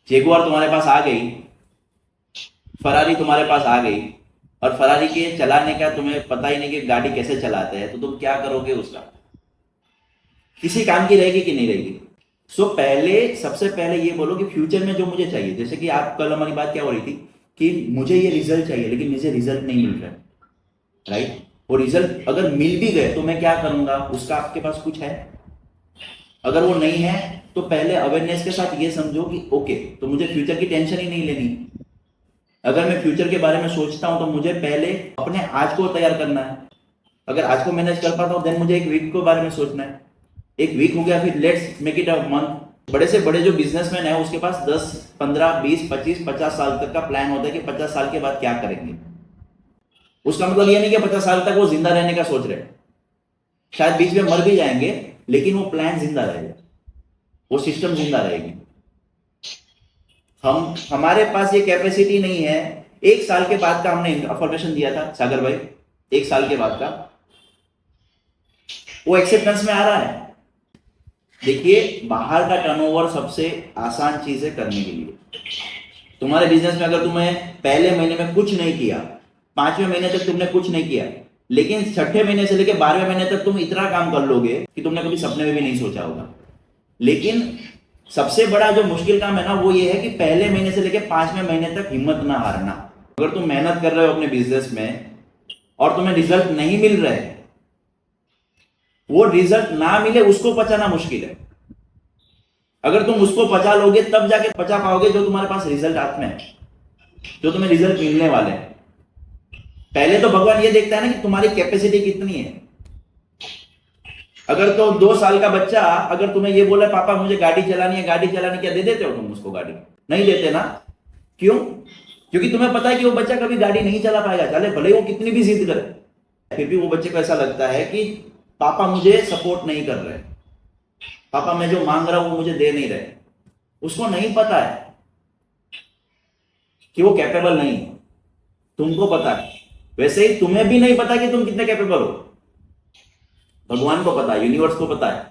Jaguar तुम्हारे पास आ गई, Ferrari तुम्हारे पास आ गई, और फरारी के चलाने का तुम्हें पता ही नहीं कि गाड़ी कैसे चलाते हैं, तो तुम क्या करोगे उसका? किसी काम की रहेगी कि नहीं रहेगी? पहले सबसे पहले ये बोलो कि फ्यूचर में जो मुझे चाहिए, जैसे कि आप कल हमारी बात क्या हो रही थी कि मुझे ये रिजल्ट चाहिए लेकिन मुझे रिजल्ट नहीं मिल रहा है, राइट? वो रिजल्ट अगर मिल भी गए तो मैं क्या करूंगा, उसका आपके पास कुछ है? अगर वो नहीं है तो पहले अवेयरनेस के साथ ये समझो कि ओके, तो मुझे फ्यूचर की टेंशन ही नहीं लेनी। अगर मैं फ्यूचर के बारे में सोचता हूं तो मुझे पहले अपने आज को तैयार करना है। अगर आज को मैनेज कर पाता हूं देन मुझे एक वीक के बारे में सोचना है। एक वीक हो गया, फिर let's make it a month. बड़े से बड़े जो बिजनेसमैन है उसके पास 10, 15, 20, 25, 50 साल तक का प्लान होता है कि 50 साल के बाद क्या करेंगे। उसका मतलब ये नहीं कि 50 साल तक वो जिंदा रहने का सोच रहे हैं, शायद बीच में मर भी जाएंगे, लेकिन वो प्लान जिंदा रहेगा, वो सिस्टम जिंदा रहेगी। हमारे पास ये कैपेसिटी नहीं है। एक साल के बाद का हमने इंफॉर्मेशन दिया था सागर भाई, एक साल के बाद का वो एक्सेप्टेंस में आ रहा है। देखिए, बाहर का टर्नओवर सबसे आसान चीज है करने के लिए। तुम्हारे बिजनेस में अगर तुम्हें पहले महीने में कुछ नहीं किया, 5वें महीने तक तुमने कुछ नहीं किया, लेकिन 6ठे महीने से लेकर 12वें महीने तक तुम इतना काम कर लोगे कि तुमने कभी सपने में भी नहीं सोचा होगा। लेकिन सबसे बड़ा जो मुश्किल काम है ना, वो ये है कि पहले महीने से लेकर 5वें महीने तक हिम्मत ना हारना। अगर तुम मेहनत कर रहे हो अपने बिजनेस में और तुम्हें रिजल्ट नहीं मिल रहे, वो रिजल्ट ना मिले उसको पचाना मुश्किल है। अगर तुम उसको पचा लोगे तब जाके पचा पाओगे जो तुम्हारे पास रिजल्ट हाथ में है, जो तुम्हें रिजल्ट मिलने वाले हैं। पहले तो भगवान ये देखता है ना कि तुम्हारी कैपेसिटी कितनी है। अगर तो 2 साल का बच्चा अगर तुम्हें ये बोले पापा मुझे गाड़ी चलानी है, गाड़ी चलानी, क्या दे देते हो तुम उसको गाड़ी? नहीं देते ना। क्यों? क्योंकि तुम्हें पता है कि वो बच्चा कभी गाड़ी नहीं चला पाएगा, चले भले वो कितनी भी जिद करे, फिर भी वो बच्चे को ऐसा लगता है कि पापा मुझे सपोर्ट नहीं कर रहे, पापा मैं जो मांग रहा हूं वो मुझे दे नहीं रहे। उसको नहीं पता है कि वो कैपेबल नहीं है, तुमको पता है। वैसे ही तुम्हें भी नहीं पता कि तुम कितने कैपेबल हो। भगवान को पता है, यूनिवर्स को पता है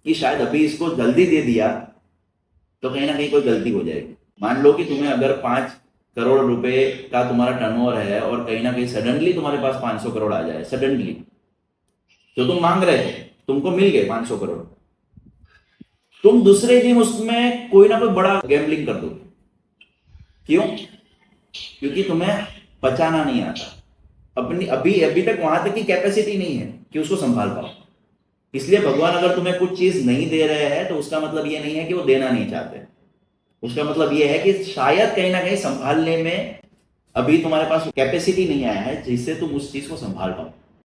कि शायद अभी इसको जल्दी दे दिया तो कहीं ना कहीं कोई गलती हो जाएगी। मान लो कि तुम्हें अगर 5 करोड़ रुपए का तुम्हारा टर्नओवर है और कहीं ना कहीं सडनली तुम्हारे पास 500 करोड़ आ जाए, सडनली जो तुम मांग रहे थे तुमको मिल गए 500 करोड़, तुम दूसरे दिन उसमें कोई ना कोई बड़ा गैम्बलिंग कर दो। क्यों? क्योंकि तुम्हें बचाना नहीं आता, अपनी अभी अभी तक वहां तक की कैपेसिटी नहीं है कि उसको संभाल पाओ। इसलिए भगवान अगर तुम्हें कुछ चीज नहीं दे रहे हैं तो उसका मतलब ये नहीं है कि वो देना नहीं चाहते, उसका मतलब ये है कि शायद कहीं ना कहीं संभालने में अभी तुम्हारे पास कैपेसिटी नहीं आया है जिससे तुम उस चीज को संभाल पाओ।